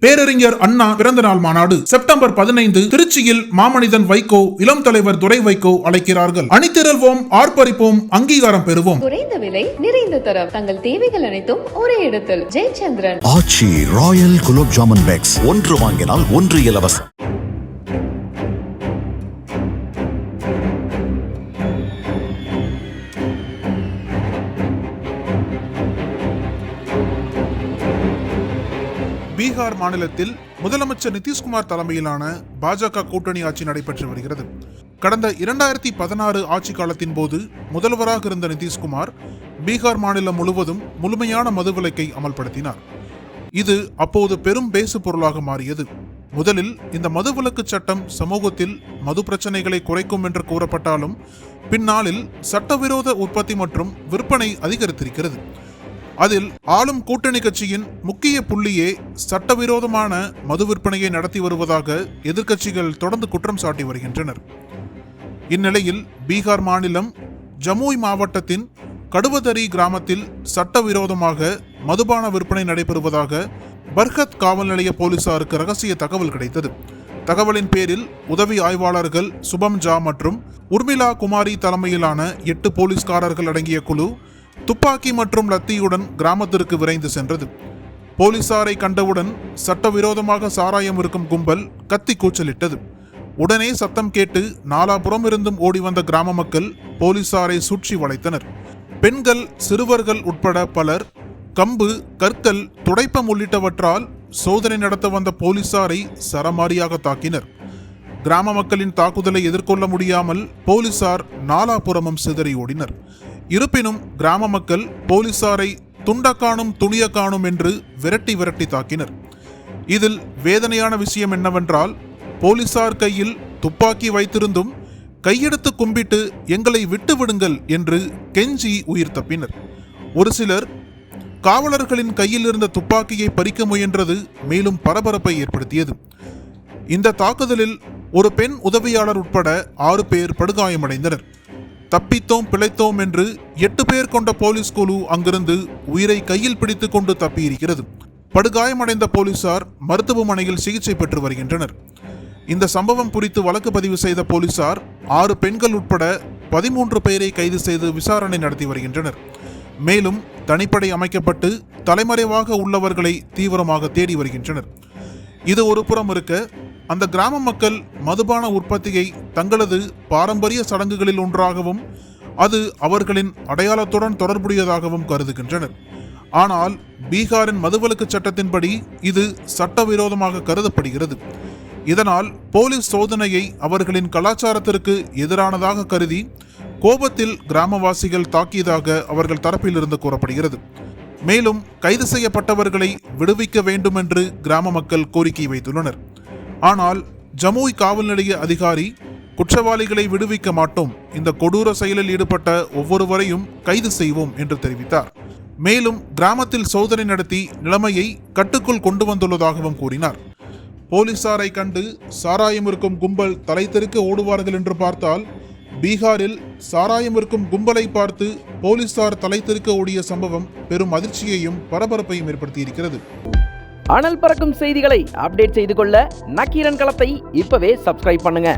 பேரறிஞர் அண்ணா பிறந்தநாள் மாநாடு செப்டம்பர் 15 திருச்சியில் மாமனிதன் வைகோ, இளம் தலைவர் துரை வைகோ அழைக்கிறார்கள். அணிதிரள்வோம், ஆர்ப்பரிப்போம், அங்கீகாரம் பெறுவோம். குறைந்த விலை, நிறைந்த தரம், தங்கள் தேவைகள் அனைத்தும் ஒரே இடத்தில். ஜெயச்சந்திரன். ஆச்சி ராயல் குலோப் ஜாமுன் பேக்ஸ், ஒன்று வாங்கினால் ஒன்று இலவசம். பீகார் மாநிலத்தில் முதலமைச்சர் நிதிஷ்குமார் தலைமையிலான பாஜக கூட்டணி ஆட்சி நடைபெற்று வருகிறது. கடந்த 2016 ஆட்சி காலத்தின் போது முதல்வராக இருந்த நிதிஷ்குமார் பீகார் மாநிலம் முழுவதும் முழுமையான மதுவிலக்கை அமல்படுத்தினார். இது அப்போது பெரும் பேசு பொருளாக மாறியது. முதலில் இந்த மதுவிலக்கு சட்டம் சமூகத்தில் மது பிரச்சனைகளை குறைக்கும் என்று கூறப்பட்டாலும் பின்னாளில் சட்டவிரோத உற்பத்தி மற்றும் விற்பனை அதிகரித்திருக்கிறது. அதில் ஆளும் கூட்டணி கட்சியின் முக்கிய புள்ளியே சட்டவிரோதமான மது விற்பனையை நடத்தி வருவதாக எதிர்க்கட்சிகள் தொடர்ந்து குற்றம் சாட்டி வருகின்றனர். இந்நிலையில் பீகார் மாநிலம் ஜமுய் மாவட்டத்தின் கடுவதரி கிராமத்தில் சட்டவிரோதமாக மதுபான விற்பனை நடைபெறுவதாக பர்கத் காவல் நிலைய போலீசாருக்கு ரகசிய தகவல் கிடைத்தது. தகவலின் பேரில் உதவி ஆய்வாளர்கள் சுபம் ஜா மற்றும் உர்மிளா குமாரி தலைமையிலான 8 போலீஸ்காரர்கள் அடங்கிய குழு துப்பாக்கி மற்றும் லத்தியுடன் கிராமத்திற்கு விரைந்து சென்றது. போலீசாரை கண்டவுடன் சட்டவிரோதமாக சாராயம் இருக்கும் கும்பல் கத்தி கூச்சலிட்டது. உடனே சத்தம் கேட்டு நாலாபுறம் இருந்தும் ஓடி வந்த கிராம மக்கள் போலீசாரை சுற்றி வளைத்தனர். பெண்கள், சிறுவர்கள் உட்பட பலர் கம்பு, கற்கள், துடைப்பம் உள்ளிட்டவற்றால் சோதனை நடத்த வந்த போலீசாரை சரமாரியாக தாக்கினர். கிராம மக்களின் தாக்குதலை எதிர்கொள்ள முடியாமல் போலீசார் நாலாபுறமும் சிதறி ஓடினர். இருப்பினும் கிராம மக்கள் போலீசாரை துண்டக்கானும் துணியக்கானும் என்று விரட்டி தாக்கினர். இதில் வேதனையான விஷயம் என்னவென்றால், போலீசார் கையில் துப்பாக்கி வைத்திருந்தும் கையெடுத்து கும்பிட்டு எங்களை விட்டு விடுங்கள் என்று கெஞ்சி உயிர் தப்பினர். ஒரு சிலர் காவலர்களின் கையில் இருந்த துப்பாக்கியை பறிக்க முயன்றது மேலும் பரபரப்பை ஏற்படுத்தியது. இந்த தாக்குதலில் ஒரு பெண் உதவியாளர் உட்பட 6 பேர் படுகாயமடைந்தனர். தப்பித்தோம் பிழைத்தோம் என்று 8 பேர் கொண்ட போலீஸ் குழு அங்கிருந்து உயிரை கையில் பிடித்துக் கொண்டு தப்பியிருக்கிறது. படுகாயமடைந்த போலீசார் மருத்துவமனையில் சிகிச்சை பெற்று வருகின்றனர். இந்த சம்பவம் குறித்து வழக்கு பதிவு செய்த போலீசார் 6 பெண்கள் உட்பட 13 பேரை கைது செய்து விசாரணை நடத்தி வருகின்றனர். மேலும் தனிப்படை அமைக்கப்பட்டு தலைமறைவாக உள்ளவர்களை தீவிரமாக தேடி வருகின்றனர். இது ஒரு புறம் இருக்க, அந்த கிராம மக்கள் மதுபான உற்பத்தியை தங்களது பாரம்பரிய சடங்குகளில் ஒன்றாகவும் அது அவர்களின் அடையாளத்துடன் தொடர்புடையதாகவும் கருதுகின்றனர். ஆனால் பீகாரின் மதுவிலக்கு சட்டத்தின்படி இது சட்டவிரோதமாக கருதப்படுகிறது. இதனால் போலீஸ் சோதனையை அவர்களின் கலாச்சாரத்திற்கு எதிரானதாக கருதி கோபத்தில் கிராமவாசிகள் தாக்கியதாக அவர்கள் தரப்பிலிருந்து கூறப்படுகிறது. மேலும் கைது செய்யப்பட்டவர்களை விடுவிக்க வேண்டும் என்று கிராம மக்கள் கோரிக்கை வைத்துள்ளனர். ஆனால் ஜமுய் காவல் நிலைய அதிகாரி குற்றவாளிகளை விடுவிக்க மாட்டோம், இந்த கொடூர செயலில் ஈடுபட்ட ஒவ்வொருவரையும் கைது செய்வோம் என்று தெரிவித்தார். மேலும் கிராமத்தில் சோதனை நடத்தி நிலைமையை கட்டுக்குள் கொண்டு வந்துள்ளதாகவும் கூறினார். போலீசாரை கண்டு சாராயம் இருக்கும் கும்பல் தலை தெறிக்க ஓடுவார்கள் என்று பார்த்தால், பீகாரில் சாராயம் இருக்கும் கும்பலை பார்த்து போலீசார் தலை தெறிக்க ஓடிய சம்பவம் பெரும் அதிர்ச்சியையும் பரபரப்பையும் ஏற்படுத்தியிருக்கிறது. அனல் பறக்கும் செய்திகளை அப்டேட் செய்து கொள்ள நக்கீரன் களத்தை இப்பவே சப்ஸ்கிரைப் பண்ணுங்க.